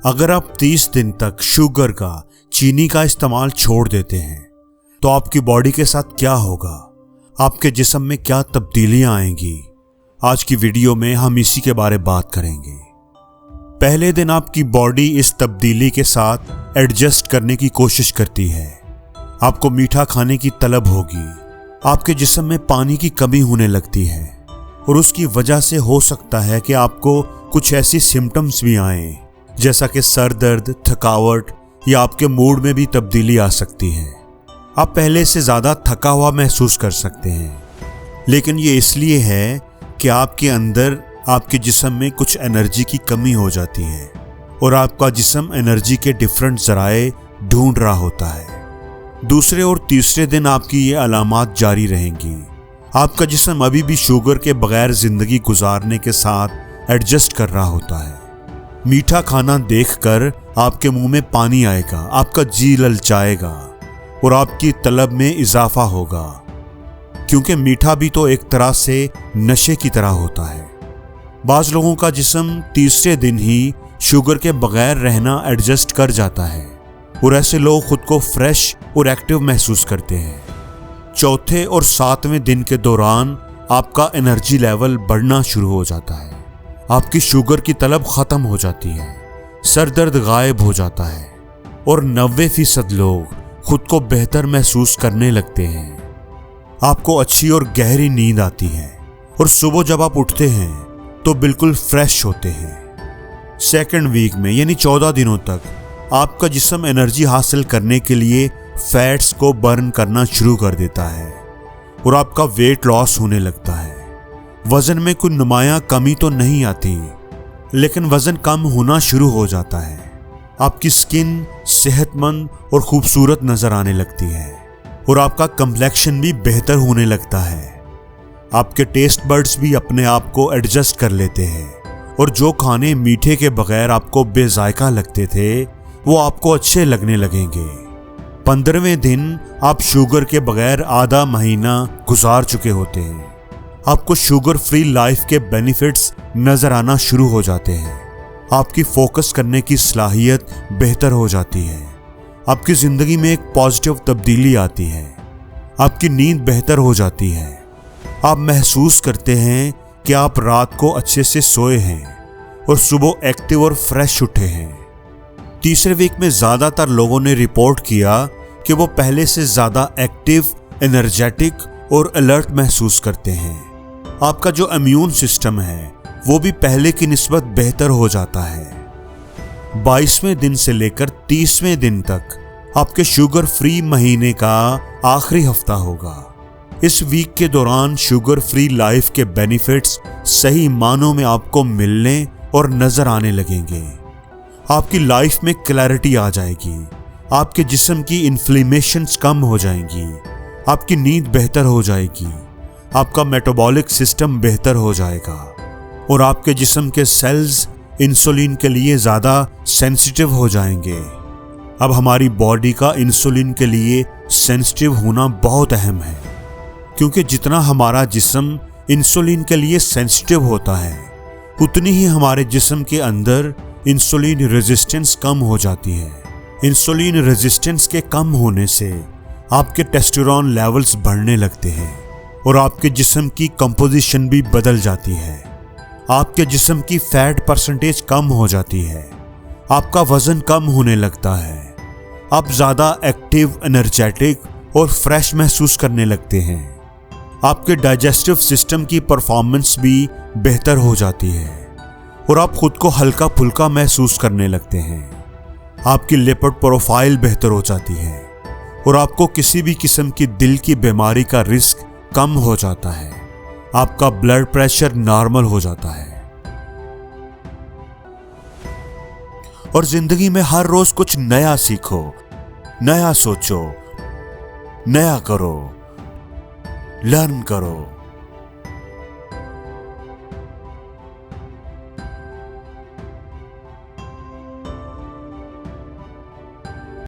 अगर आप 30 दिन तक शुगर का, चीनी का इस्तेमाल छोड़ देते हैं तो आपकी बॉडी के साथ क्या होगा, आपके जिस्म में क्या तब्दीलियां आएंगी। आज की वीडियो में हम इसी के बारे में बात करेंगे। पहले दिन आपकी बॉडी इस तब्दीली के साथ एडजस्ट करने की कोशिश करती है। आपको मीठा खाने की तलब होगी, आपके जिस्म में पानी की कमी होने लगती है और उसकी वजह से हो सकता है कि आपको कुछ ऐसी सिम्टम्स भी आएं, जैसा कि सर दर्द, थकावट या आपके मूड में भी तब्दीली आ सकती है। आप पहले से ज़्यादा थका हुआ महसूस कर सकते हैं, लेकिन ये इसलिए है कि आपके अंदर, आपके जिस्म में कुछ एनर्जी की कमी हो जाती है और आपका जिस्म एनर्जी के डिफरेंट ज़राए ढूंढ रहा होता है। दूसरे और तीसरे दिन आपकी ये अलामात जारी रहेंगी। आपका जिस्म अभी भी शुगर के बगैर ज़िंदगी गुजारने के साथ एडजस्ट कर रहा होता है। मीठा खाना देखकर आपके मुंह में पानी आएगा, आपका जी ललचाएगा और आपकी तलब में इजाफा होगा, क्योंकि मीठा भी तो एक तरह से नशे की तरह होता है। बाज़ लोगों का जिस्म तीसरे दिन ही शुगर के बगैर रहना एडजस्ट कर जाता है और ऐसे लोग खुद को फ्रेश और एक्टिव महसूस करते हैं। चौथे और सातवें दिन के दौरान आपका एनर्जी लेवल बढ़ना शुरू हो जाता है, आपकी शुगर की तलब ख़त्म हो जाती है, सर दर्द गायब हो जाता है और 90% लोग खुद को बेहतर महसूस करने लगते हैं। आपको अच्छी और गहरी नींद आती है और सुबह जब आप उठते हैं तो बिल्कुल फ्रेश होते हैं। सेकंड वीक में यानी 14 दिनों तक आपका जिस्म एनर्जी हासिल करने के लिए फैट्स को बर्न करना शुरू कर देता है और आपका वेट लॉस होने लगता है। वज़न में कोई नुमायां कमी तो नहीं आती, लेकिन वज़न कम होना शुरू हो जाता है। आपकी स्किन सेहतमंद और खूबसूरत नज़र आने लगती है और आपका कम्प्लेक्शन भी बेहतर होने लगता है। आपके टेस्ट बड्स भी अपने आप को एडजस्ट कर लेते हैं और जो खाने मीठे के बगैर आपको बेजायका लगते थे वो आपको अच्छे लगने लगेंगे। 15वें दिन आप शुगर के बगैर आधा महीना गुजार चुके होते हैं। आपको शुगर फ्री लाइफ के बेनिफिट्स नजर आना शुरू हो जाते हैं। आपकी फोकस करने की सलाहियत बेहतर हो जाती है। आपकी जिंदगी में एक पॉजिटिव तब्दीली आती है। आपकी नींद बेहतर हो जाती है। आप महसूस करते हैं कि आप रात को अच्छे से सोए हैं और सुबह एक्टिव और फ्रेश उठे हैं। तीसरे वीक में ज़्यादातर लोगों ने रिपोर्ट किया कि वो पहले से ज़्यादा एक्टिव, एनर्जेटिक और अलर्ट महसूस करते हैं। आपका जो इम्यून सिस्टम है वो भी पहले की निस्बत बेहतर हो जाता है। 22वें दिन से लेकर 30वें दिन तक आपके शुगर फ्री महीने का आखिरी हफ्ता होगा। इस वीक के दौरान शुगर फ्री लाइफ के बेनिफिट्स सही मानों में आपको मिलने और नजर आने लगेंगे। आपकी लाइफ में क्लैरिटी आ जाएगी, आपके जिस्म की इन्फ्लेमेशंस कम हो जाएंगी, आपकी नींद बेहतर हो जाएगी, आपका मेटाबॉलिक सिस्टम बेहतर हो जाएगा और आपके जिस्म के सेल्स इंसुलिन के लिए ज़्यादा सेंसिटिव हो जाएंगे। अब हमारी बॉडी का इंसुलिन के लिए सेंसिटिव होना बहुत अहम है, क्योंकि जितना हमारा जिस्म इंसुलिन के लिए सेंसिटिव होता है उतनी ही हमारे जिस्म के अंदर इंसुलिन रेजिस्टेंस कम हो जाती है। इंसुलिन रेजिस्टेंस के कम होने से आपके टेस्टोस्टेरोन लेवल्स बढ़ने लगते हैं और आपके जिस्म की कंपोजिशन भी बदल जाती है। आपके जिस्म की फैट परसेंटेज कम हो जाती है। आपका वजन कम होने लगता है। आप ज़्यादा एक्टिव, एनर्जेटिक और फ्रेश महसूस करने लगते हैं। आपके डाइजेस्टिव सिस्टम की परफॉर्मेंस भी बेहतर हो जाती है और आप खुद को हल्का फुल्का महसूस करने लगते हैं। आपकी लिपिड प्रोफाइल बेहतर हो जाती है और आपको किसी भी किस्म की दिल की बीमारी का रिस्क कम हो जाता है। आपका ब्लड प्रेशर नॉर्मल हो जाता है और जिंदगी में हर रोज कुछ नया सीखो, नया सोचो, नया करो, लर्न करो।